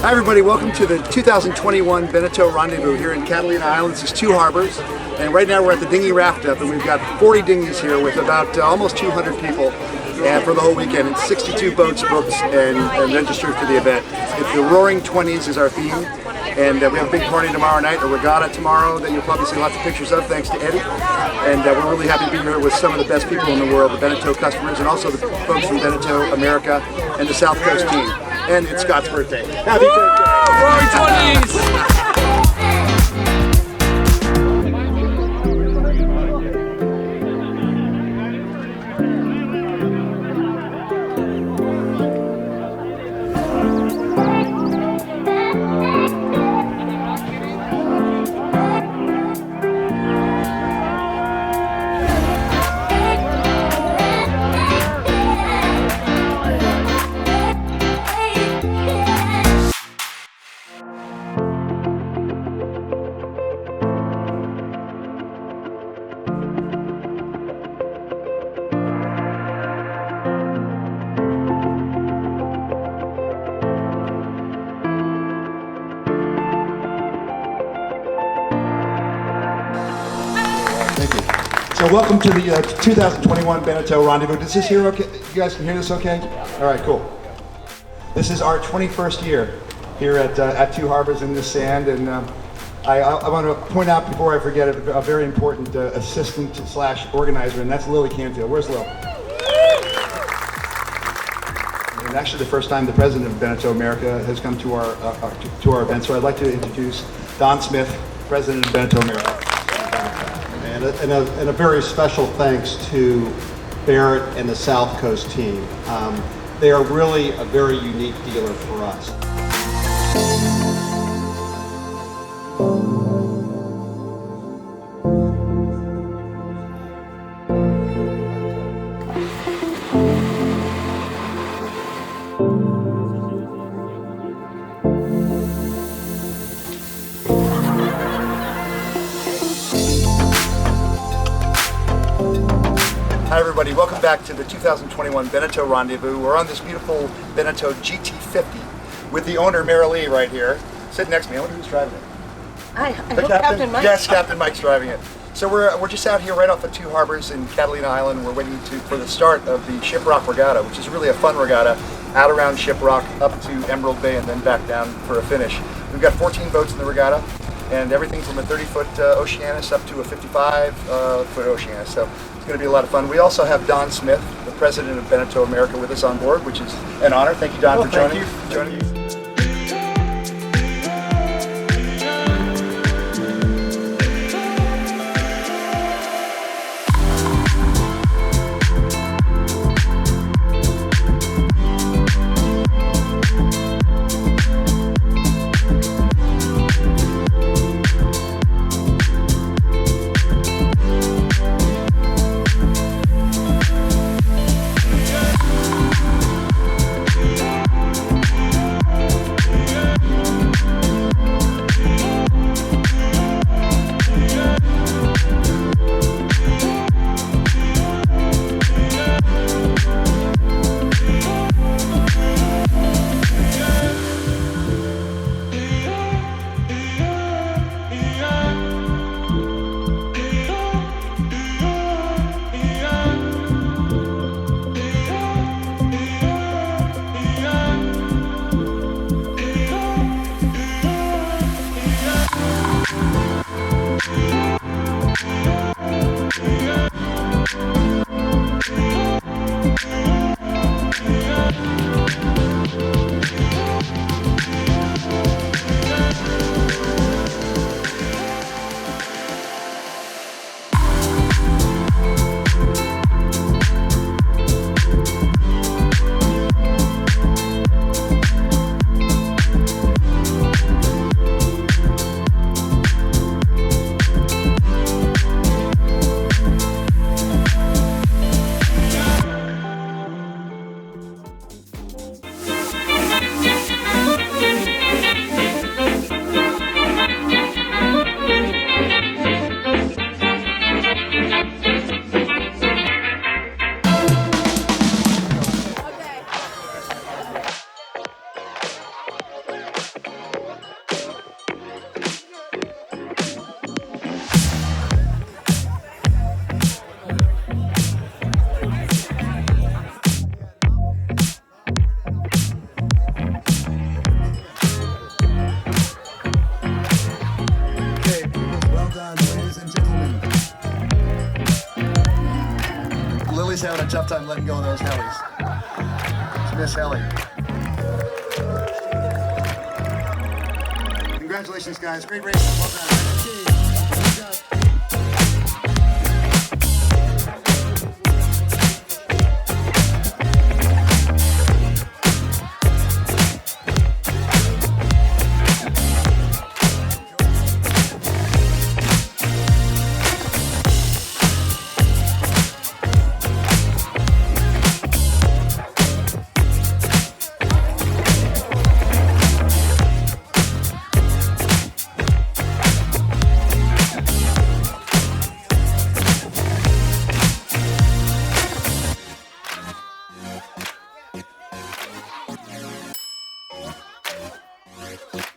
Hi everybody, welcome to the 2021 Beneteau Rendezvous here in Catalina Island. This is Two Harbors, and right now we're at the dinghy Raft up, and we've got 40 dinghies here with about almost 200 people and for the whole weekend. It's 62 boats booked and registered for the event. It's the Roaring 20s is our theme, and we have a big party tomorrow night, a regatta tomorrow that you'll probably see lots of pictures of thanks to Eddie. And we're really happy to be here with some of the best people in the world, the Beneteau customers, and also the folks from Beneteau, America, and the South Coast team. And it's Scott's birthday. Happy birthday! Roaring 20s! Thank you. So welcome to the 2021 Beneteau Rendezvous. Is this here okay? You guys can hear this okay? All right, cool. This is our 21st year here at Two Harbors in this sand, and I want to point out before I forget it, a very important assistant / organizer, and that's Lily Canfield. Where's Lil? And actually the first time the president of Beneteau America has come to our event, so I'd like to introduce Don Smith, president of Beneteau America. And a very special thanks to Barrett and the South Coast team. They are really a very unique dealer for us. Hi everybody, welcome back to the 2021 Beneteau Rendezvous. We're on this beautiful Beneteau GT50 with the owner, Mary Lee, right here. Sitting next to me. I wonder who's driving it. I hope Captain Mike. Yes, Captain Mike's driving it. So we're just out here right off the Two Harbors in Catalina Island. We're waiting for the start of the Shiprock Regatta, which is really a fun regatta, out around Shiprock, up to Emerald Bay, and then back down for a finish. We've got 14 boats in the regatta, and everything from a 30-foot Oceanus up to a 55-foot Oceanus. So it's going to be a lot of fun. We also have Don Smith, the president of Beneteau America, with us on board, which is an honor. Thank you, Don, for joining us. having a tough time letting go of those helis. It's Miss Heli. Congratulations, guys. Great race. Well done. Good.